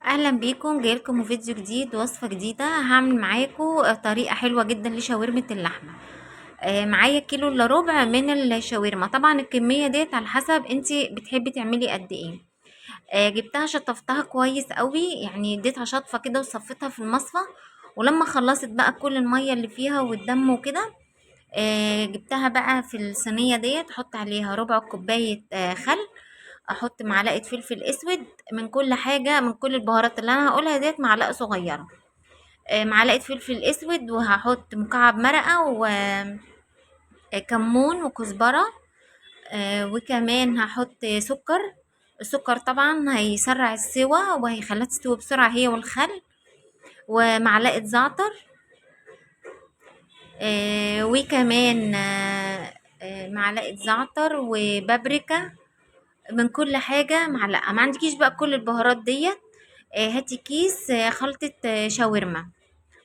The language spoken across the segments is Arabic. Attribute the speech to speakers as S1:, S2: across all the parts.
S1: اهلا بيكم، جايلكم فيديو جديد، وصفة جديدة. هعمل معاكم طريقة حلوة جدا لشاورمة اللحمة. معايا كيلو الا ربع من الشاورما. طبعا الكمية ديت على حسب انتي بتحبي تعملي قد ايه. جبتها شطفتها كويس قوي، يعني اديتها شطفة كده وصفيتها في المصفى. ولما خلصت بقى كل المية اللي فيها والدم وكده، جبتها بقى في الصينية ديت، احط عليها ربع كوباية خل، احط معلقة فلفل اسود، من كل حاجة، من كل البهارات اللي انا هقولها ديت معلقة صغيرة. معلقة فلفل اسود، وهحط مكعب مرقة وكمون وكزبرة. وكمان هحط سكر. السكر طبعا هيسرع السوا وهيخليها تستوي بسرعة، هي والخل. ومعلقة زعتر. وكمان معلقة زعتر وبابريكا. من كل حاجة معلقة. ما عندكيش بقى كل البهارات ديت، هاتي كيس خلطة شاورما،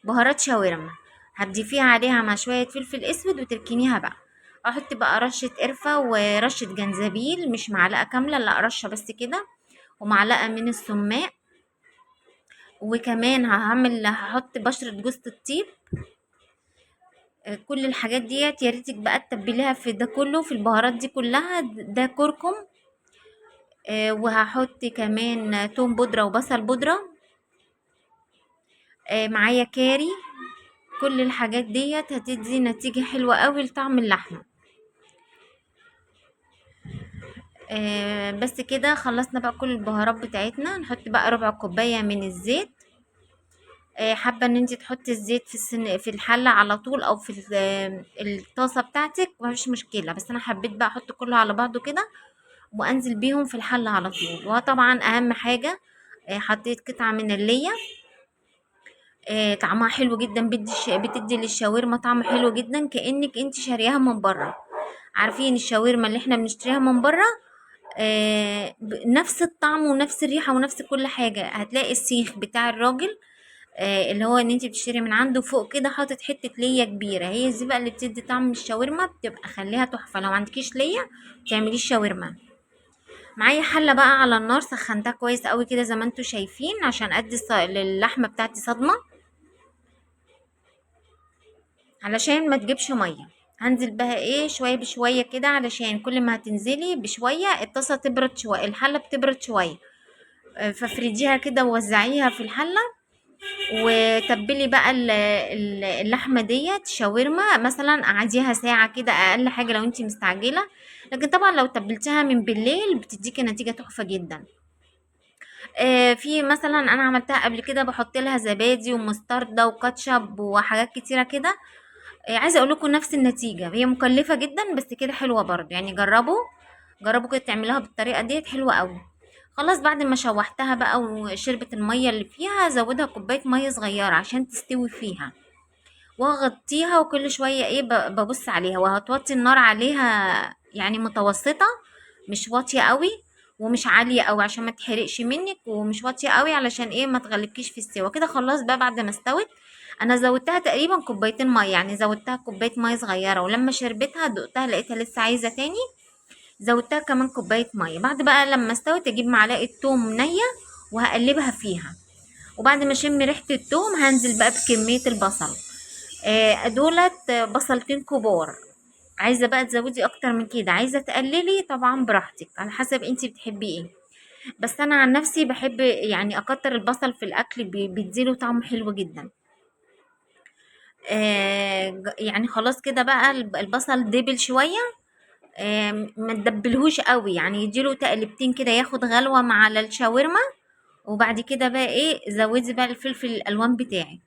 S1: بهارات شاورما. هتضيفيها عليها مع شوية فلفل اسود وتركنيها بقى. احط بقى رشة قرفة ورشة جنزبيل، مش معلقة كاملة، لا رشة بس كده. ومعلقة من السماق. وكمان هحط بشرة جوز الطيب. كل الحاجات ديت يا ريتك بقى تتبليها في ده كله، في البهارات دي كلها، ده كركم. وهحط كمان توم بودرة وبصل بودرة. معايا كاري. كل الحاجات ديت هتدي نتيجة حلوة قوي لطعم اللحمة. بس كده خلصنا بقى كل البهارات بتاعتنا. نحط بقى ربع كوباية من الزيت. حابة ان انت تحطي الزيت في الحلة على طول، او في الطاسة بتاعتك، مفيش مشكلة، بس انا حبيت بقى احط كله على بعضه كده وانزل بيهم في الحلة على طول. وطبعا اهم حاجة، حطيت قطعة من اللية. طعمها حلو جدا، بتدي للشاورما طعم حلو جدا، كأنك انت شارياها من بره. عارفين الشاورما اللي احنا بنشتريها من بره؟ نفس الطعم ونفس الريحة ونفس كل حاجة. هتلاقي السيخ بتاع الراجل، اللي هو ان انت بتشتري من عنده، فوق كده حاطط حتة ليا كبيرة، هي دي بقى اللي بتدي طعم الشاورما، بتبقى خليها تحفة. لو عندكيش ليا تعمليش شاورما. معايا حلة بقى على النار، سخنتها كويس قوي كده زي ما انتوا شايفين، عشان ادي للحمة بتاعتي صدمة، علشان ما تجيبش مية. هنزل بها ايه شوية بشوية كده، علشان كل ما هتنزلي بشوية الطاسة تبرد شوية، الحلة بتبرد شوية. فافرديها كده ووزعيها في الحلة. وتبلي بقى اللحمة ديت شاورما، مثلا قعديها ساعة كده اقل حاجة لو انتي مستعجلة. لكن طبعا لو تبلتها من بالليل بتديكي نتيجة تحفة جدا. في مثلا انا عملتها قبل كده، بحط لها زبادي ومستردة وكاتشب وحاجات كتيرة كده. عايزه اقول لكم نفس النتيجه، هي مكلفه جدا بس كده حلوه برضه، يعني جربوا. جربوا كده تعملوها بالطريقه ديت، حلوه قوي. خلاص بعد ما شوحتها بقى وشربت الميه اللي فيها، زودها كوبايه ميه صغيره عشان تستوي فيها. واغطيها، وكل شويه ايه ببص عليها، وهتوطي النار عليها يعني متوسطه، مش واطيه قوي ومش عاليه قوي عشان ما تحرقش منك، ومش واطيه قوي علشان ايه ما تغلبكيش في السوا كده. خلاص بقى بعد ما استوت، انا زودتها تقريبا كوبايتين ميه، يعني زودتها كوبايه ميه صغيره، ولما شربتها دقتها لقيتها لسه عايزه تاني، زودتها كمان كوبايه ميه. بعد بقى لما استوت اجيب معلقه توم نيه وهقلبها فيها. وبعد ما اشم ريحه التوم هنزل بقى بكميه البصل. دولت بصلتين كبار. عايزه بقى تزودي اكتر من كده، عايزه تقللي طبعا براحتك على حسب انتي بتحبي ايه. بس انا عن نفسي بحب يعني اكتر البصل في الاكل، بيديله طعم حلو جدا. يعني خلاص كده بقى البصل دبل شويه. ما تدبلهوش قوي، يعني يديله تقلبتين كده، ياخد غلوه مع الشاورما. وبعد كده بقى ايه، زودي بقى الفلفل الالوان بتاعك.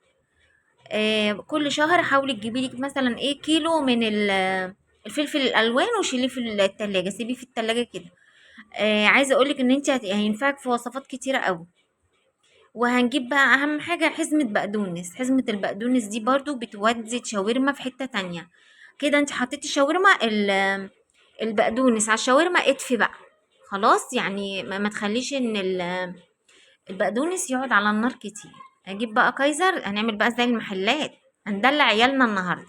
S1: كل شهر حاولي تجيبي لك مثلا ايه كيلو من الفلفل الالوان، وشيليه في التلاجة، سيبيه في التلاجة كده. عايزه اقولك ان انت هينفعك في وصفات كتيره قوي. وهنجيب بقى اهم حاجه حزمه بقدونس. حزمه البقدونس دي برضو بتودي شاورما في حته تانية. كده انت حطيتي شاورما البقدونس على الشاورما، اطفي بقى. خلاص يعني ما تخليش ان البقدونس يقعد على النار كتير. هجيب بقى كايزر، هنعمل بقى زي المحلات، هندلع عيالنا النهارده.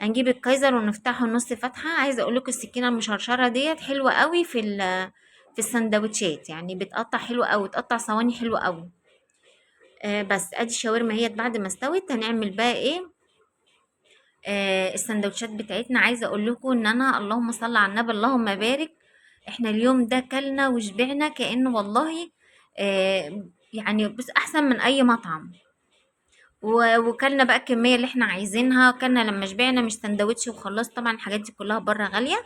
S1: هنجيب الكايزر ونفتحه نص فتحه. عايزه اقول لكم السكينه المشرشره ديت حلوه قوي في السندوتشات، يعني بتقطع حلو قوي، تقطع صواني حلوه قوي. بس ادي الشاورما هي بعد ما استوت هنعمل بقى ايه. السندوتشات بتاعتنا. عايزه اقول لكم ان انا اللهم صل على النبي اللهم بارك، احنا اليوم ده كلنا وشبعنا كأنه والله يعني بس احسن من اي مطعم. وكلنا بقى الكميه اللي احنا عايزينها، كلنا لما شبعنا، مش سندوتش وخلاص. طبعا الحاجات دي كلها بره غاليه.